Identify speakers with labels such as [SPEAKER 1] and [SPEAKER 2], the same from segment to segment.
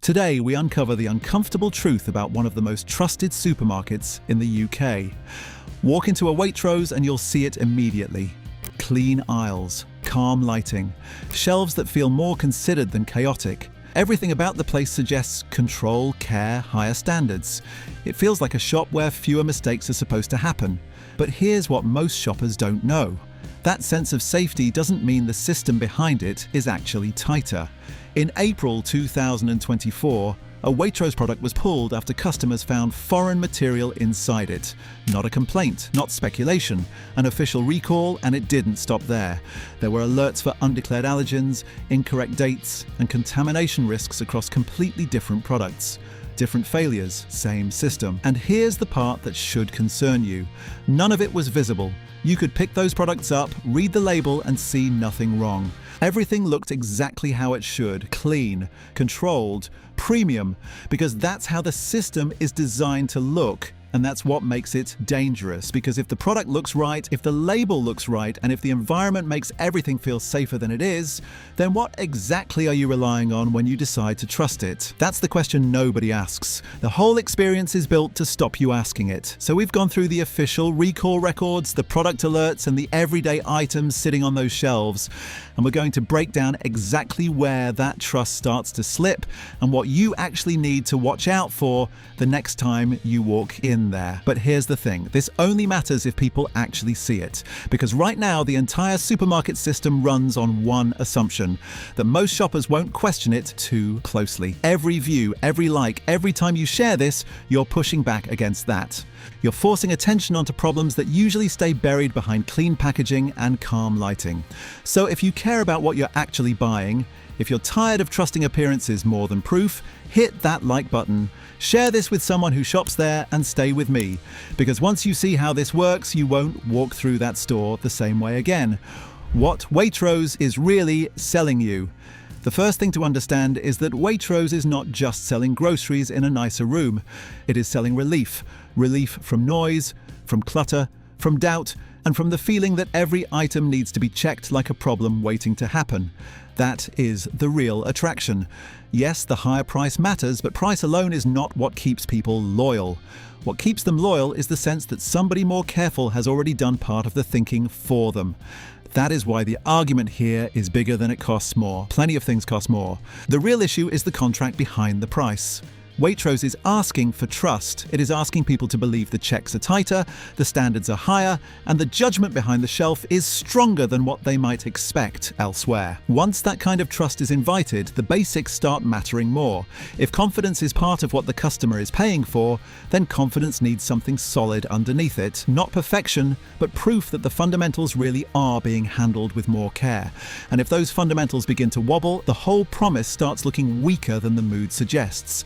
[SPEAKER 1] Today, we uncover the uncomfortable truth about one of the most trusted supermarkets in the UK. Walk into a Waitrose and you'll see it immediately. Clean aisles, calm lighting, shelves that feel more considered than chaotic. Everything about the place suggests control, care, higher standards. It feels like a shop where fewer mistakes are supposed to happen. But here's what most shoppers don't know. That sense of safety doesn't mean the system behind it is actually tighter. In April 2024, a Waitrose product was pulled after customers found foreign material inside it. Not a complaint, not speculation, an official recall, and it didn't stop there. There were alerts for undeclared allergens, incorrect dates, and contamination risks across completely different products. Different failures, same system. And here's the part that should concern you. None of it was visible. You could pick those products up, read the label, and see nothing wrong. Everything looked exactly how it should, clean, controlled, premium, because that's how the system is designed to look. And that's what makes it dangerous, because if the product looks right, if the label looks right, and if the environment makes everything feel safer than it is, then what exactly are you relying on when you decide to trust it? That's the question nobody asks. The whole experience is built to stop you asking it. So we've gone through the official recall records, the product alerts, and the everyday items sitting on those shelves. And we're going to break down exactly where that trust starts to slip and what you actually need to watch out for the next time you walk in there. But here's the thing, this only matters if people actually see it. Because right now, the entire supermarket system runs on one assumption, that most shoppers won't question it too closely. Every view, every like, every time you share this, you're pushing back against that. You're forcing attention onto problems that usually stay buried behind clean packaging and calm lighting. So if you care about what you're actually buying, if you're tired of trusting appearances more than proof, hit that like button. Share this with someone who shops there and stay with me. Because once you see how this works, you won't walk through that store the same way again. What Waitrose is really selling you. The first thing to understand is that Waitrose is not just selling groceries in a nicer room. It is selling relief. Relief from noise, from clutter, from doubt, and from the feeling that every item needs to be checked like a problem waiting to happen. That is the real attraction. Yes, the higher price matters, but price alone is not what keeps people loyal. What keeps them loyal is the sense that somebody more careful has already done part of the thinking for them. That is why the argument here is bigger than it costs more. Plenty of things cost more. The real issue is the contract behind the price. Waitrose is asking for trust. It is asking people to believe the checks are tighter, the standards are higher, and the judgment behind the shelf is stronger than what they might expect elsewhere. Once that kind of trust is invited, the basics start mattering more. If confidence is part of what the customer is paying for, then confidence needs something solid underneath it. Not perfection, but proof that the fundamentals really are being handled with more care. And if those fundamentals begin to wobble, the whole promise starts looking weaker than the mood suggests.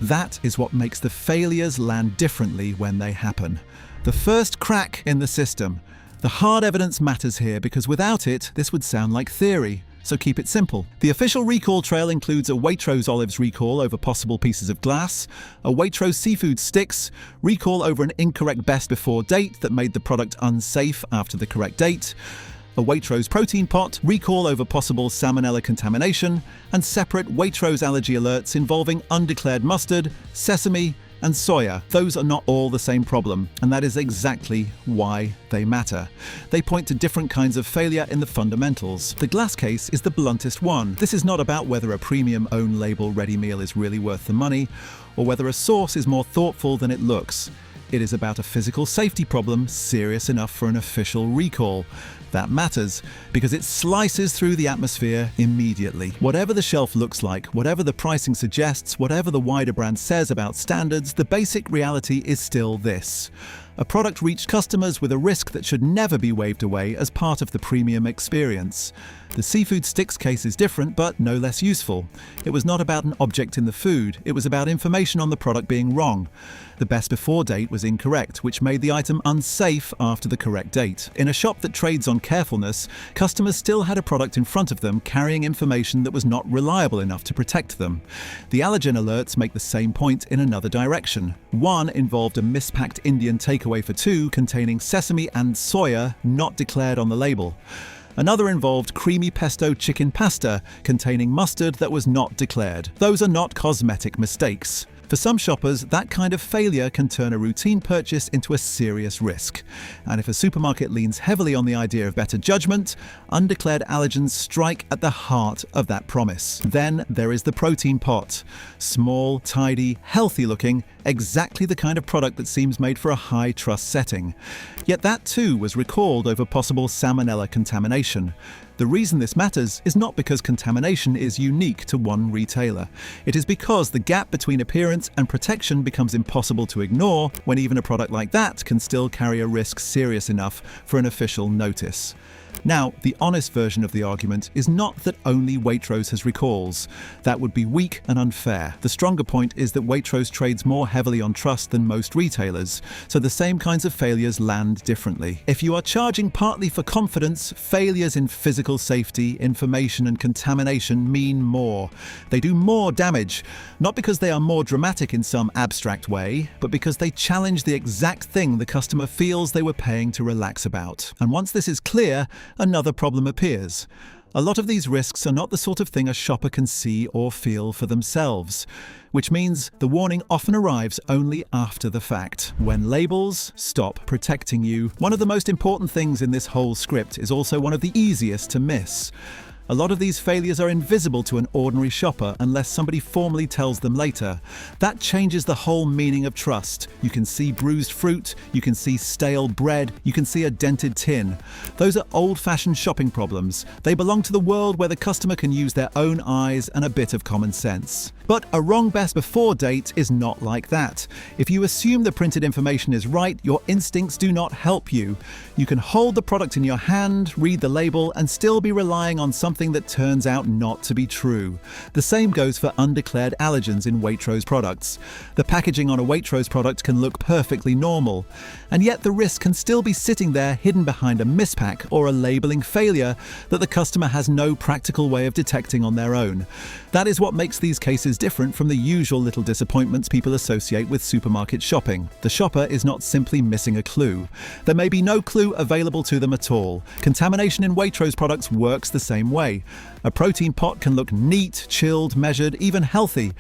[SPEAKER 1] That is what makes the failures land differently when they happen. The first crack in the system. The hard evidence matters here because without it, this would sound like theory. So keep it simple. The official recall trail includes a Waitrose olives recall over possible pieces of glass, a Waitrose seafood sticks, recall over an incorrect best before date that made the product unsafe after the correct date, a Waitrose protein pot, recall over possible salmonella contamination, and separate Waitrose allergy alerts involving undeclared mustard, sesame, and soya. Those are not all the same problem, and that is exactly why they matter. They point to different kinds of failure in the fundamentals. The glass case is the bluntest one. This is not about whether a premium own label ready meal is really worth the money, or whether a sauce is more thoughtful than it looks. It is about a physical safety problem serious enough for an official recall. That matters because it slices through the atmosphere immediately. Whatever the shelf looks like, whatever the pricing suggests, whatever the wider brand says about standards, the basic reality is still this. A product reached customers with a risk that should never be waved away as part of the premium experience. The seafood sticks case is different, but no less useful. It was not about an object in the food, it was about information on the product being wrong. The best before date was incorrect, which made the item unsafe after the correct date. In a shop that trades on carefulness, customers still had a product in front of them carrying information that was not reliable enough to protect them. The allergen alerts make the same point in another direction. One involved a mispacked Indian takeaway for two containing sesame and soya not declared on the label. Another involved creamy pesto chicken pasta containing mustard that was not declared. Those are not cosmetic mistakes. For some shoppers, that kind of failure can turn a routine purchase into a serious risk. And if a supermarket leans heavily on the idea of better judgment, undeclared allergens strike at the heart of that promise. Then there is the protein pot. Small, tidy, healthy-looking, exactly the kind of product that seems made for a high-trust setting. Yet that too was recalled over possible salmonella contamination. The reason this matters is not because contamination is unique to one retailer. It is because the gap between appearance and protection becomes impossible to ignore when even a product like that can still carry a risk serious enough for an official notice. Now, the honest version of the argument is not that only Waitrose has recalls. That would be weak and unfair. The stronger point is that Waitrose trades more heavily on trust than most retailers, so the same kinds of failures land differently. If you are charging partly for confidence, failures in physical safety, information and contamination mean more. They do more damage, not because they are more dramatic in some abstract way, but because they challenge the exact thing the customer feels they were paying to relax about. And once this is clear, another problem appears. A lot of these risks are not the sort of thing a shopper can see or feel for themselves, which means the warning often arrives only after the fact, when labels stop protecting you. One of the most important things in this whole script is also one of the easiest to miss. A lot of these failures are invisible to an ordinary shopper unless somebody formally tells them later. That changes the whole meaning of trust. You can see bruised fruit, you can see stale bread, you can see a dented tin. Those are old-fashioned shopping problems. They belong to the world where the customer can use their own eyes and a bit of common sense. But a wrong best before date is not like that. If you assume the printed information is right, your instincts do not help you. You can hold the product in your hand, read the label, and still be relying on something that turns out not to be true. The same goes for undeclared allergens in Waitrose products. The packaging on a Waitrose product can look perfectly normal, and yet the risk can still be sitting there hidden behind a mispack or a labeling failure that the customer has no practical way of detecting on their own. That is what makes these cases different from the usual little disappointments people associate with supermarket shopping. The shopper is not simply missing a clue. There may be no clue available to them at all. Contamination in Waitrose products works the same way. A protein pot can look neat, chilled, measured, even healthy.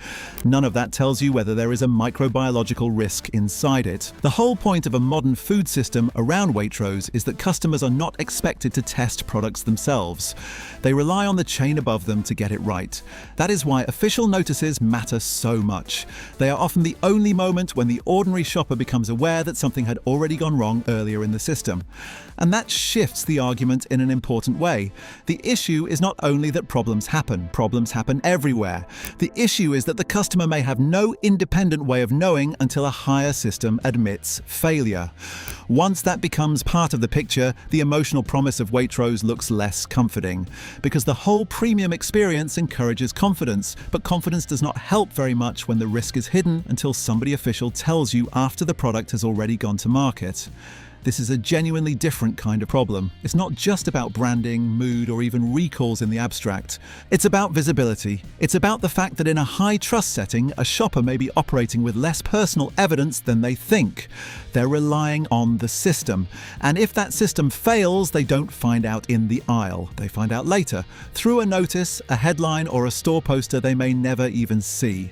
[SPEAKER 1] None of that tells you whether there is a microbiological risk inside it. The whole point of a modern food system around Waitrose is that customers are not expected to test products themselves. They rely on the chain above them to get it right. That is why official notices matter so much. They are often the only moment when the ordinary shopper becomes aware that something had already gone wrong earlier in the system. And that shifts the argument in an important way. The issue is not only that problems happen everywhere. The issue is that the customer may have no independent way of knowing until a higher system admits failure. Once that becomes part of the picture, the emotional promise of Waitrose looks less comforting, because the whole premium experience encourages confidence, but confidence does not help very much when the risk is hidden until somebody official tells you after the product has already gone to market. This is a genuinely different kind of problem. It's not just about branding, mood, or even recalls in the abstract. It's about visibility. It's about the fact that in a high-trust setting, a shopper may be operating with less personal evidence than they think. They're relying on the system. And if that system fails, they don't find out in the aisle. They find out later, through a notice, a headline, or a store poster they may never even see.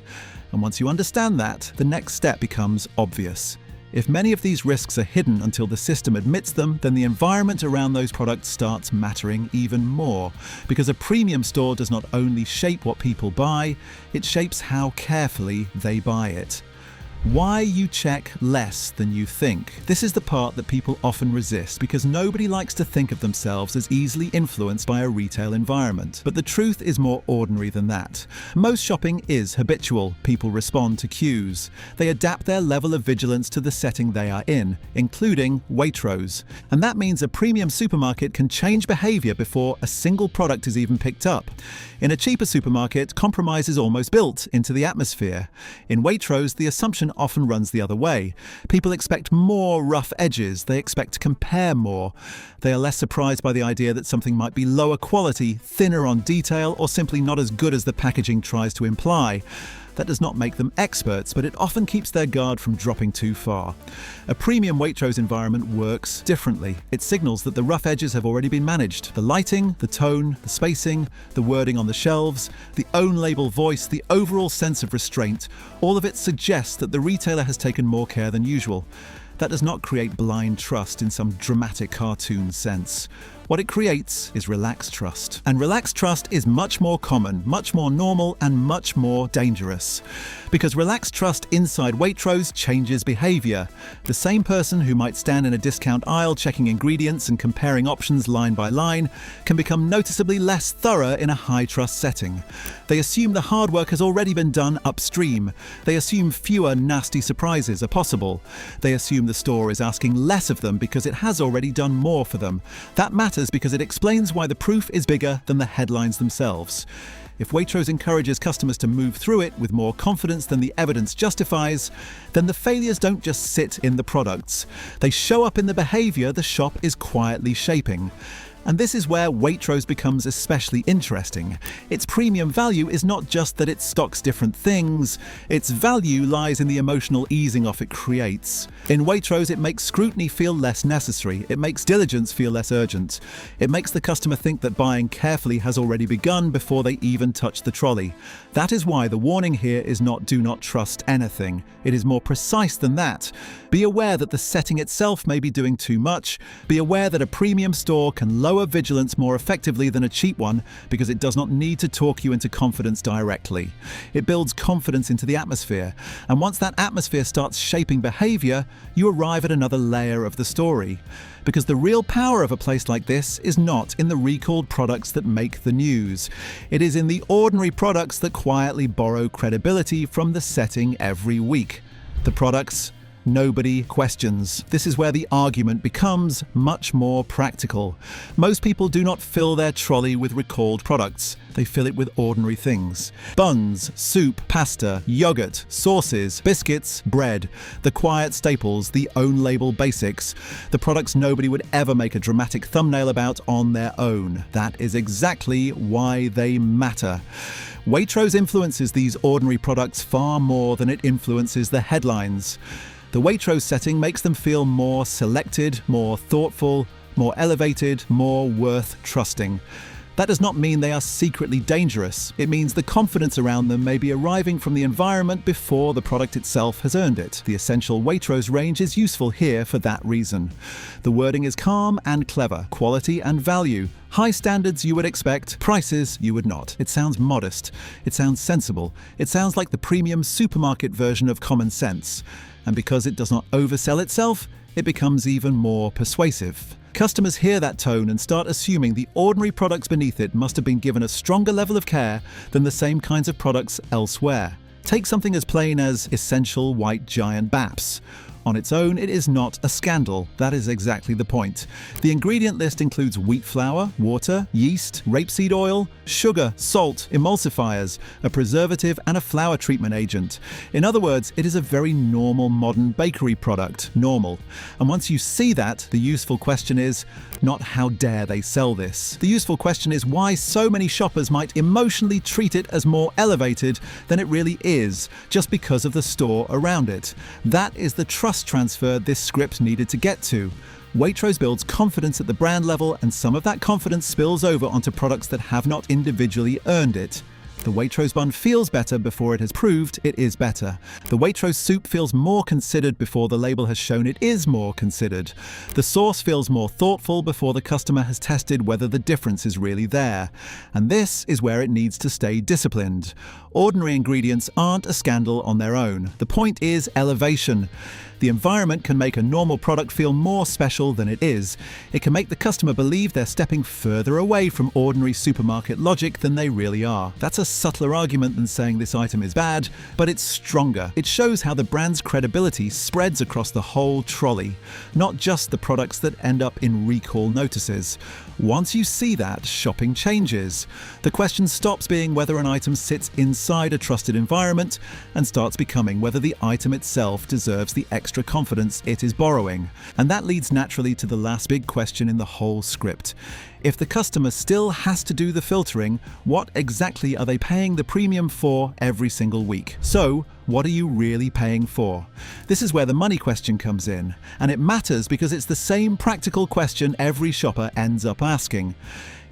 [SPEAKER 1] And once you understand that, the next step becomes obvious. If many of these risks are hidden until the system admits them, then the environment around those products starts mattering even more. Because a premium store does not only shape what people buy, it shapes how carefully they buy it. Why you check less than you think. This is the part that people often resist because nobody likes to think of themselves as easily influenced by a retail environment. But the truth is more ordinary than that. Most shopping is habitual. People respond to cues. They adapt their level of vigilance to the setting they are in, including Waitrose. And that means a premium supermarket can change behavior before a single product is even picked up. In a cheaper supermarket, compromise is almost built into the atmosphere. In Waitrose, the assumption often runs the other way. People expect more rough edges. They expect to compare more. They are less surprised by the idea that something might be lower quality, thinner on detail, or simply not as good as the packaging tries to imply. That does not make them experts, but it often keeps their guard from dropping too far. A premium Waitrose environment works differently. It signals that the rough edges have already been managed. The lighting, the tone, the spacing, the wording on the shelves, the own label voice, the overall sense of restraint, all of it suggests that the retailer has taken more care than usual. That does not create blind trust in some dramatic cartoon sense. What it creates is relaxed trust. And relaxed trust is much more common, much more normal, and much more dangerous. Because relaxed trust inside Waitrose changes behavior. The same person who might stand in a discount aisle checking ingredients and comparing options line by line can become noticeably less thorough in a high-trust setting. They assume the hard work has already been done upstream. They assume fewer nasty surprises are possible. They assume the store is asking less of them because it has already done more for them. That matters because it explains why the proof is bigger than the headlines themselves. If Waitrose encourages customers to move through it with more confidence than the evidence justifies, then the failures don't just sit in the products. They show up in the behavior the shop is quietly shaping. And this is where Waitrose becomes especially interesting. Its premium value is not just that it stocks different things, its value lies in the emotional easing off it creates. In Waitrose, it makes scrutiny feel less necessary, it makes diligence feel less urgent. It makes the customer think that buying carefully has already begun before they even touch the trolley. That is why the warning here is not "do not trust anything." It is more precise than that. Be aware that the setting itself may be doing too much. Be aware that a premium store can lower vigilance more effectively than a cheap one because it does not need to talk you into confidence directly. It builds confidence into the atmosphere, and once that atmosphere starts shaping behavior, you arrive at another layer of the story. Because the real power of a place like this is not in the recalled products that make the news. It is in the ordinary products that quietly borrow credibility from the setting every week. The products nobody questions. This is where the argument becomes much more practical. Most people do not fill their trolley with recalled products. They fill it with ordinary things. Buns, soup, pasta, yogurt, sauces, biscuits, bread. The quiet staples, the own label basics. The products nobody would ever make a dramatic thumbnail about on their own. That is exactly why they matter. Waitrose influences these ordinary products far more than it influences the headlines. The Waitrose setting makes them feel more selected, more thoughtful, more elevated, more worth trusting. That does not mean they are secretly dangerous. It means the confidence around them may be arriving from the environment before the product itself has earned it. The essential Waitrose range is useful here for that reason. The wording is calm and clever, quality and value. High standards you would expect, prices you would not. It sounds modest. It sounds sensible. It sounds like the premium supermarket version of common sense. And because it does not oversell itself, it becomes even more persuasive. Customers hear that tone and start assuming the ordinary products beneath it must have been given a stronger level of care than the same kinds of products elsewhere. Take something as plain as essential white giant baps. On its own, it is not a scandal. That is exactly the point. The ingredient list includes wheat flour, water, yeast, rapeseed oil, sugar, salt, emulsifiers, a preservative, and a flour treatment agent. In other words, it is a very normal modern bakery product. Normal. And once you see that, the useful question is not how dare they sell this. The useful question is why so many shoppers might emotionally treat it as more elevated than it really is, just because of the store around it. That is the trust transfer this script needed to get to. Waitrose builds confidence at the brand level, and some of that confidence spills over onto products that have not individually earned it. The Waitrose bun feels better before it has proved it is better. The Waitrose soup feels more considered before the label has shown it is more considered. The sauce feels more thoughtful before the customer has tested whether the difference is really there. And this is where it needs to stay disciplined. Ordinary ingredients aren't a scandal on their own. The point is elevation. The environment can make a normal product feel more special than it is. It can make the customer believe they're stepping further away from ordinary supermarket logic than they really are. That's a subtler argument than saying this item is bad, but it's stronger. It shows how the brand's credibility spreads across the whole trolley, not just the products that end up in recall notices. Once you see that, shopping changes. The question stops being whether an item sits inside a trusted environment and starts becoming whether the item itself deserves the extra extra confidence it is borrowing. And that leads naturally to the last big question in the whole script. If the customer still has to do the filtering, what exactly are they paying the premium for every single week? So, what are you really paying for? This is where the money question comes in, and it matters because it's the same practical question every shopper ends up asking.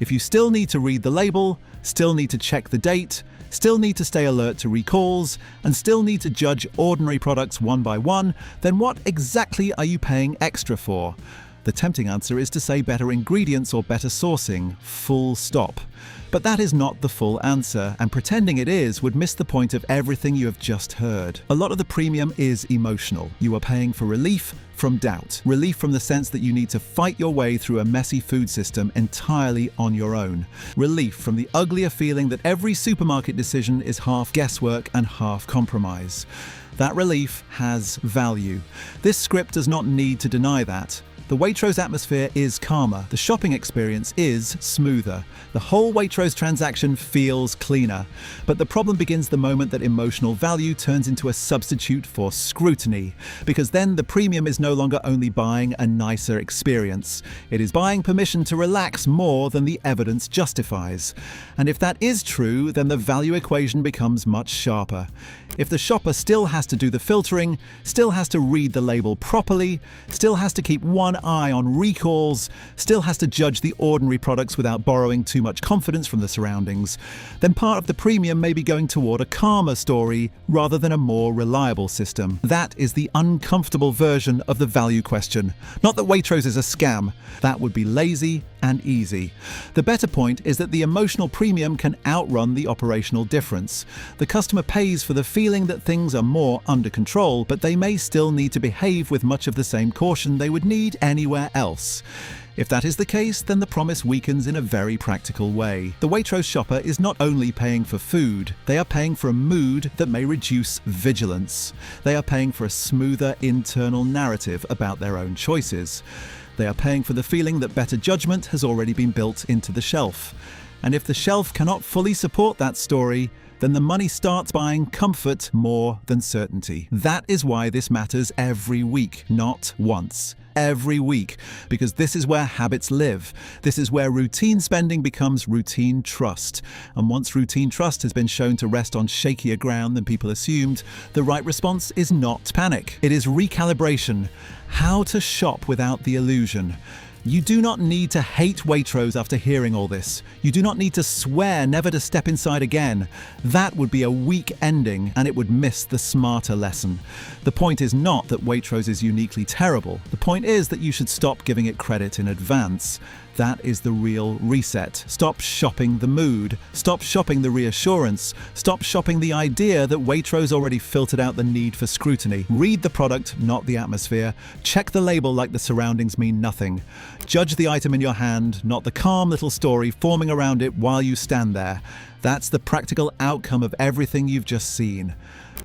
[SPEAKER 1] If you still need to read the label, still need to check the date, still need to stay alert to recalls, and still need to judge ordinary products one by one, then what exactly are you paying extra for? The tempting answer is to say better ingredients or better sourcing, full stop. But that is not the full answer, and pretending it is would miss the point of everything you have just heard. A lot of the premium is emotional. You are paying for relief from doubt. Relief from the sense that you need to fight your way through a messy food system entirely on your own. Relief from the uglier feeling that every supermarket decision is half guesswork and half compromise. That relief has value. This script does not need to deny that. The Waitrose atmosphere is calmer, the shopping experience is smoother, the whole Waitrose transaction feels cleaner. But the problem begins the moment that emotional value turns into a substitute for scrutiny, because then the premium is no longer only buying a nicer experience, it is buying permission to relax more than the evidence justifies. And if that is true, then the value equation becomes much sharper. If the shopper still has to do the filtering, still has to read the label properly, still has to keep one eye on recalls, still has to judge the ordinary products without borrowing too much confidence from the surroundings, then part of the premium may be going toward a calmer story rather than a more reliable system. That is the uncomfortable version of the value question. Not that Waitrose is a scam. That would be lazy and easy. The better point is that the emotional premium can outrun the operational difference. The customer pays for the feeling that things are more under control, but they may still need to behave with much of the same caution they would need anywhere else. If that is the case, then the promise weakens in a very practical way. The Waitrose shopper is not only paying for food, they are paying for a mood that may reduce vigilance. They are paying for a smoother internal narrative about their own choices. They are paying for the feeling that better judgment has already been built into the shelf. And if the shelf cannot fully support that story, then the money starts buying comfort more than certainty. That is why this matters every week, not once. Every week, because this is where habits live. This is where routine spending becomes routine trust. And once routine trust has been shown to rest on shakier ground than people assumed, the right response is not panic. It is recalibration. How to shop without the illusion. You do not need to hate Waitrose after hearing all this. You do not need to swear never to step inside again. That would be a weak ending and it would miss the smarter lesson. The point is not that Waitrose is uniquely terrible. The point is that you should stop giving it credit in advance. That is the real reset. Stop shopping the mood. Stop shopping the reassurance. Stop shopping the idea that Waitrose already filtered out the need for scrutiny. Read the product, not the atmosphere. Check the label like the surroundings mean nothing. Judge the item in your hand, not the calm little story forming around it while you stand there. That's the practical outcome of everything you've just seen.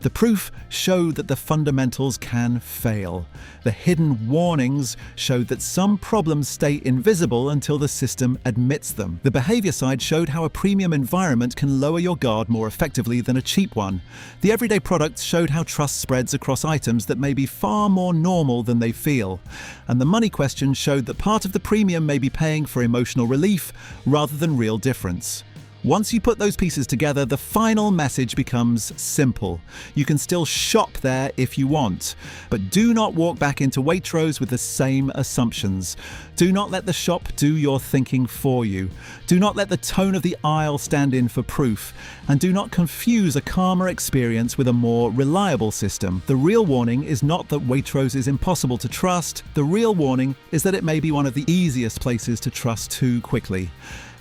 [SPEAKER 1] The proof showed that the fundamentals can fail. The hidden warnings showed that some problems stay invisible until the system admits them. The behavior side showed how a premium environment can lower your guard more effectively than a cheap one. The everyday products showed how trust spreads across items that may be far more normal than they feel. And the money question showed that part of the premium may be paying for emotional relief rather than real difference. Once you put those pieces together, the final message becomes simple. You can still shop there if you want, but do not walk back into Waitrose with the same assumptions. Do not let the shop do your thinking for you. Do not let the tone of the aisle stand in for proof, and do not confuse a calmer experience with a more reliable system. The real warning is not that Waitrose is impossible to trust. The real warning is that it may be one of the easiest places to trust too quickly.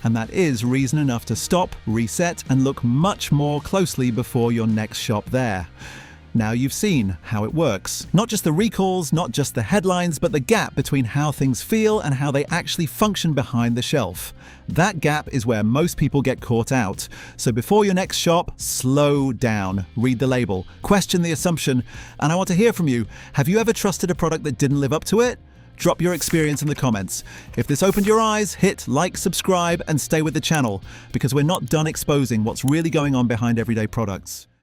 [SPEAKER 1] And that is reason enough to stop, reset, and look much more closely before your next shop there. Now you've seen how it works. Not just the recalls, not just the headlines, but the gap between how things feel and how they actually function behind the shelf. That gap is where most people get caught out. So before your next shop, slow down, read the label, question the assumption, and I want to hear from you. Have you ever trusted a product that didn't live up to it? Drop your experience in the comments. If this opened your eyes, hit like, subscribe, and stay with the channel, because we're not done exposing what's really going on behind everyday products.